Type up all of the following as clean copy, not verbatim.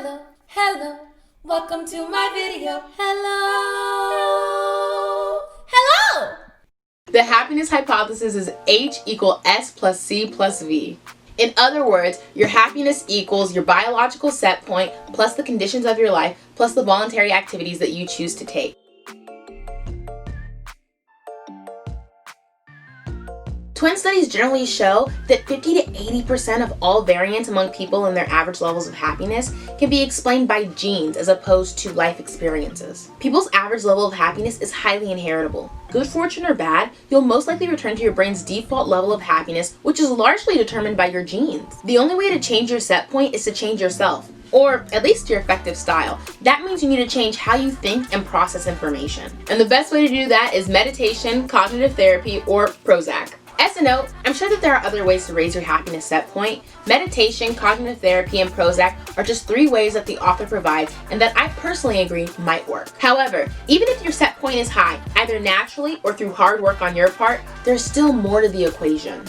Hello, hello, welcome to my video. Hello, hello! The happiness hypothesis is H equal S plus C plus V. In other words, your happiness equals your biological set point plus the conditions of your life plus the voluntary activities that you choose to take. Twin studies generally show that 50 to 80% of all variance among people in their average levels of happiness can be explained by genes as opposed to life experiences. People's average level of happiness is highly inheritable. Good fortune or bad, you'll most likely return to your brain's default level of happiness, which is largely determined by your genes. The only way to change your set point is to change yourself, or at least your affective style. That means you need to change how you think and process information. And the best way to do that is meditation, cognitive therapy, or Prozac. As a note, I'm sure that there are other ways to raise your happiness set point. Meditation, cognitive therapy, and Prozac are just 3 ways that the author provides and that I personally agree might work. However, even if your set point is high, either naturally or through hard work on your part, there's still more to the equation.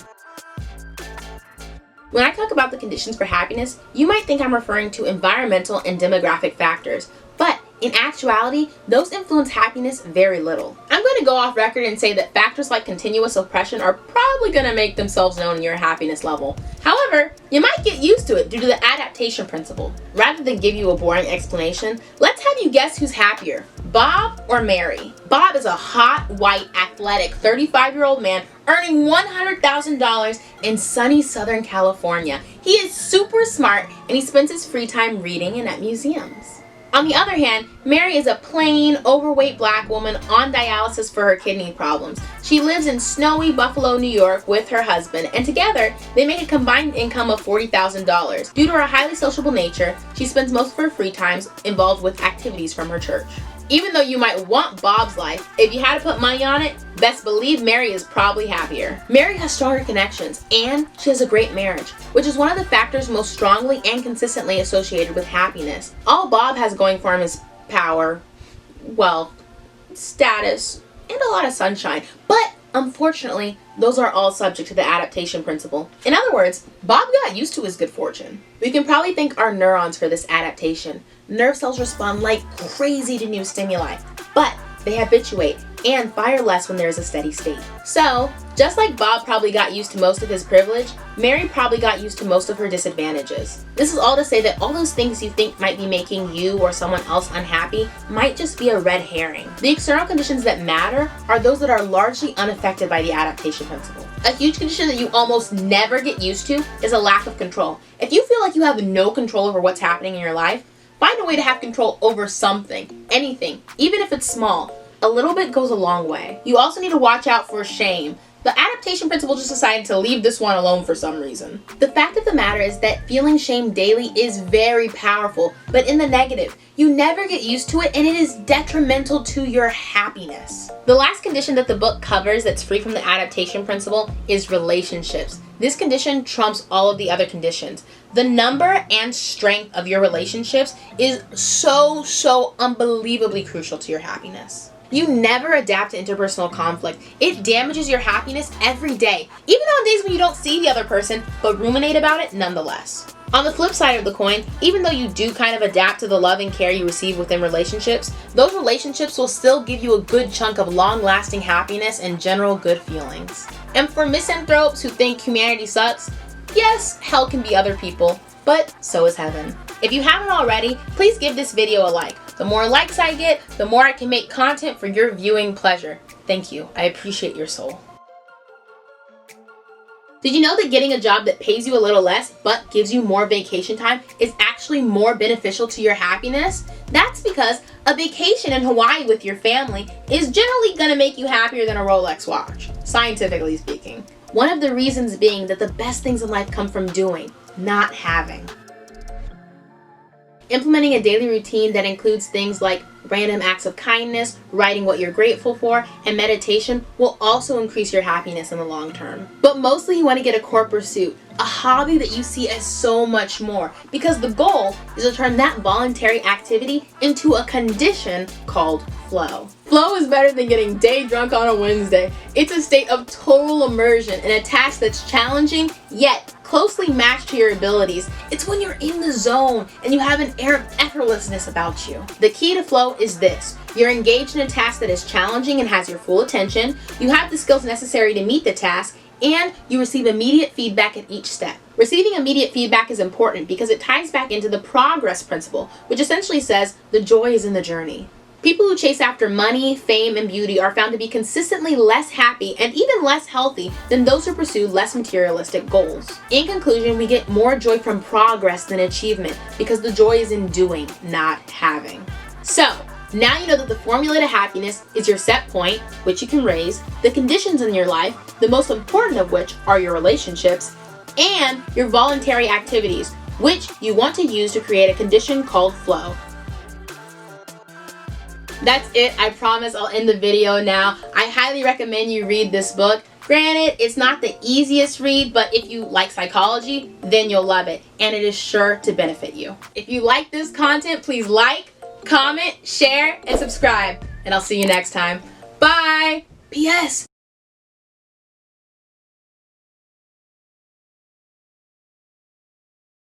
When I talk about the conditions for happiness, you might think I'm referring to environmental and demographic factors, but in actuality, those influence happiness very little. I'm going to go off record and say that factors like continuous oppression are probably going to make themselves known in your happiness level. However, you might get used to it due to the adaptation principle. Rather than give you a boring explanation, let's have you guess who's happier, Bob or Mary. Bob is a hot, white, athletic 35-year-old man earning $100,000 in sunny Southern California. He is super smart and he spends his free time reading and at museums. On the other hand, Mary is a plain, overweight black woman on dialysis for her kidney problems. She lives in snowy Buffalo, New York with her husband, and together they make a combined income of $40,000. Due to her highly sociable nature, she spends most of her free times involved with activities from her church. Even though you might want Bob's life, if you had to put money on it, best believe Mary is probably happier. Mary has stronger connections, and she has a great marriage, which is one of the factors most strongly and consistently associated with happiness. All Bob has going for him is power, wealth, status, and a lot of sunshine. But unfortunately, those are all subject to the adaptation principle. In other words, Bob got used to his good fortune. We can probably thank our neurons for this adaptation. Nerve cells respond like crazy to new stimuli, but they habituate and fire less when there is a steady state. So, just like Bob probably got used to most of his privilege, Mary probably got used to most of her disadvantages. This is all to say that all those things you think might be making you or someone else unhappy might just be a red herring. The external conditions that matter are those that are largely unaffected by the adaptation principle. A huge condition that you almost never get used to is a lack of control. If you feel like you have no control over what's happening in your life, find a way to have control over something, anything, even if it's small. A little bit goes a long way. You also need to watch out for shame. The adaptation principle just decided to leave this one alone for some reason. The fact of the matter is that feeling shame daily is very powerful, but in the negative. You never get used to it and it is detrimental to your happiness. The last condition that the book covers that's free from the adaptation principle is relationships. This condition trumps all of the other conditions. The number and strength of your relationships is so unbelievably crucial to your happiness. You never adapt to interpersonal conflict. It damages your happiness every day, even on days when you don't see the other person, but ruminate about it nonetheless. On the flip side of the coin, even though you do kind of adapt to the love and care you receive within relationships, those relationships will still give you a good chunk of long-lasting happiness and general good feelings. And for misanthropes who think humanity sucks, yes, hell can be other people, but so is heaven. If you haven't already, please give this video a like. The more likes I get, the more I can make content for your viewing pleasure. Thank you. I appreciate your soul. Did you know that getting a job that pays you a little less but gives you more vacation time is actually more beneficial to your happiness? That's because a vacation in Hawaii with your family is generally going to make you happier than a Rolex watch, scientifically speaking. One of the reasons being that the best things in life come from doing, not having. Implementing a daily routine that includes things like random acts of kindness, writing what you're grateful for, and meditation will also increase your happiness in the long term. But mostly you want to get a core pursuit, a hobby that you see as so much more, because the goal is to turn that voluntary activity into a condition called flow. Flow is better than getting day drunk on a Wednesday. It's a state of total immersion in a task that's challenging yet closely matched to your abilities. It's when you're in the zone and you have an air of effortlessness about you. The key to flow is this. You're engaged in a task that is challenging and has your full attention. You have the skills necessary to meet the task, and you receive immediate feedback at each step. Receiving immediate feedback is important because it ties back into the progress principle, which essentially says the joy is in the journey. People who chase after money, fame, and beauty are found to be consistently less happy and even less healthy than those who pursue less materialistic goals. In conclusion, we get more joy from progress than achievement because the joy is in doing, not having. So, now you know that the formula to happiness is your set point, which you can raise, the conditions in your life, the most important of which are your relationships, and your voluntary activities, which you want to use to create a condition called flow. That's it. I promise I'll end the video now. I highly recommend you read this book. Granted, it's not the easiest read, but if you like psychology, then you'll love it, and it is sure to benefit you. If you like this content, please like, comment, share, and subscribe, and I'll see you next time. Bye! P.S.